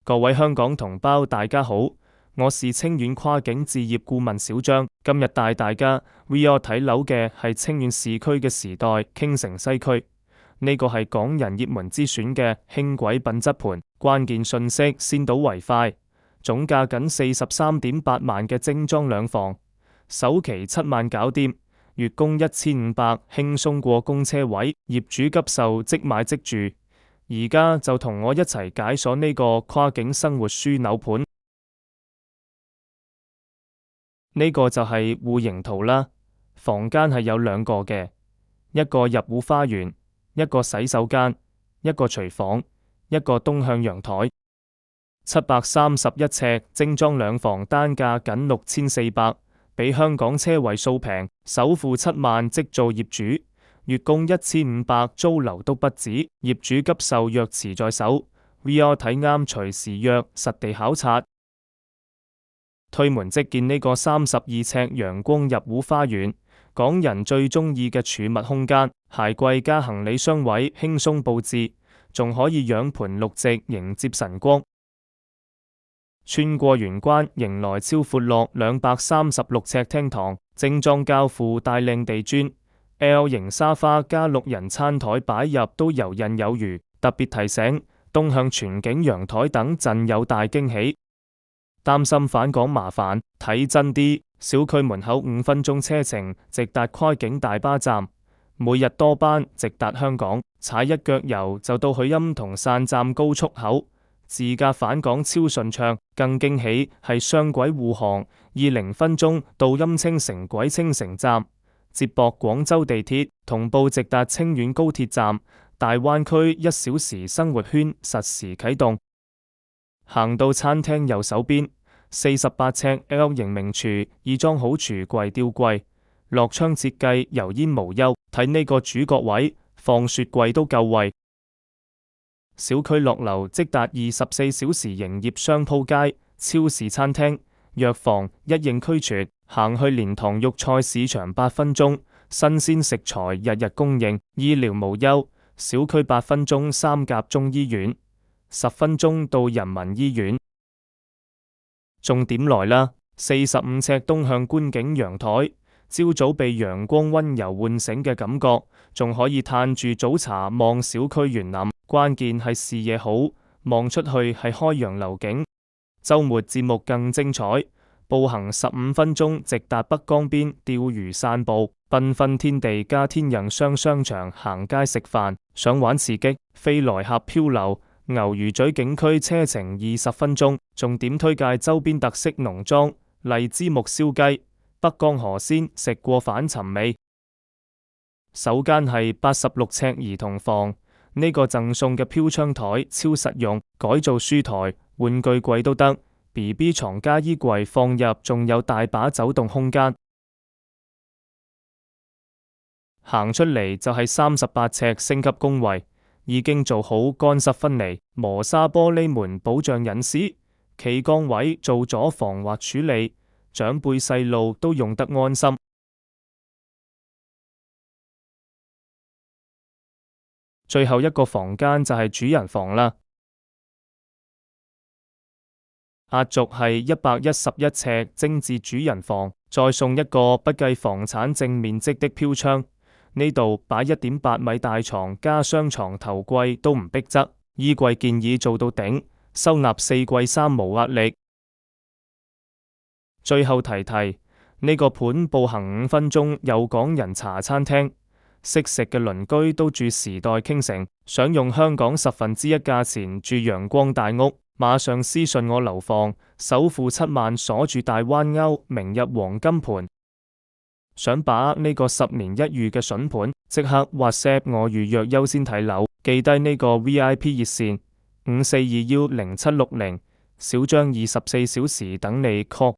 各位香港同胞，大家好，我是清遠跨境置業顧問小張，今日帶大家 VR 睇樓嘅係清遠市區嘅時代傾城西區，呢個係港人熱門之選嘅輕軌品質盤，關鍵訊息先睹為快，總價僅43.8萬嘅精裝兩房，首期7萬搞掂，月供1500，輕鬆過公車位，業主急售即買即住。而家就同我一齊解鎖呢個跨境生活樞紐盤。呢個就係戶型圖啦，房間係有兩個嘅，一個入戶花園，一個洗手間，一個廚房，一個東向陽台。731尺精裝兩房單價僅6400，比香港車位數平，首付7萬即做業主。月供1500，租樓都不止，業主急售約持在手。VR 睇啱隨時約，實地考察。推門即見呢個32尺陽光入戶花園，港人最中意嘅儲物空間，鞋櫃加行李箱位輕鬆佈置，仲可以養盆綠植迎接晨光。穿過玄關，迎來超闊落236尺廳堂，精裝交付帶靚地磚。L 型沙發加6人餐台擺入都游刃有餘，特別提醒東向全景陽台等陣有大驚喜。擔心返港麻煩，睇真啲，小區門口5分鐘車程，直達跨境大巴站，每日多班直達香港，踩一腳油就到許欽同汕站高速口，自駕返港超順暢。更驚喜係雙軌護航，20分鐘到欽清城軌清城站。接駁廣州地鐵，同步直達清遠高鐵站，大灣區1小時生活圈實時啟動。行到餐廳右手邊，48尺 L 型名廚，已裝好櫥櫃吊櫃，落窗設計油煙無憂。睇呢個主角位，放雪櫃都夠位。小區落樓即達24小時營業商鋪街、超市、餐廳、藥房一應俱全。行去蓮塘肉菜市場8分鐘，新鮮食材日日供應，醫療無憂。小區8分鐘三甲中醫院，10分鐘到人民醫院。重點來啦，45尺東向觀景陽台，朝早被陽光溫柔喚醒嘅感覺，仲可以嘆住早茶望小區園林。關鍵係視野好，望出去係開揚流景。週末節目更精彩。步行15分鐘直達北江邊釣魚散步，繽紛天地加天人雙商場行街食飯。想玩刺激，飛來峽漂流，牛魚咀景區車程20分鐘。重點推介周邊特色農莊，荔枝木燒雞、北江河鮮，食過反尋味。首間係86尺兒童房，呢個贈送嘅飄窗台超實用，改造書台、玩具櫃都得。BB 床加衣櫃放入，仲有大把走動空間。行出嚟就係38尺升級公衛，已經做好乾濕分離，磨砂玻璃門保障隱私，企崗位做咗防滑處理，長輩細路都用得安心。最後一個房間就係主人房啦。壓軸係111尺精緻主人房，再送一個不計房產淨面積的飄窗。呢度擺1.8米大床加雙床頭櫃都唔逼仄，衣櫃建議做到頂，收納4櫃衫無壓力。最後提呢個盤步行5分鐘有港人茶餐廳，識食嘅鄰居都住時代傾城，想用香港1/10價錢住陽光大屋。馬上私信我樓房，首付7萬鎖住大灣歐，明日黃金盤。想把握呢個10年一遇嘅筍盤，即刻 WhatsApp 我預約優先睇樓，記低呢個 VIP 熱線54210760，小張24小時等你 call。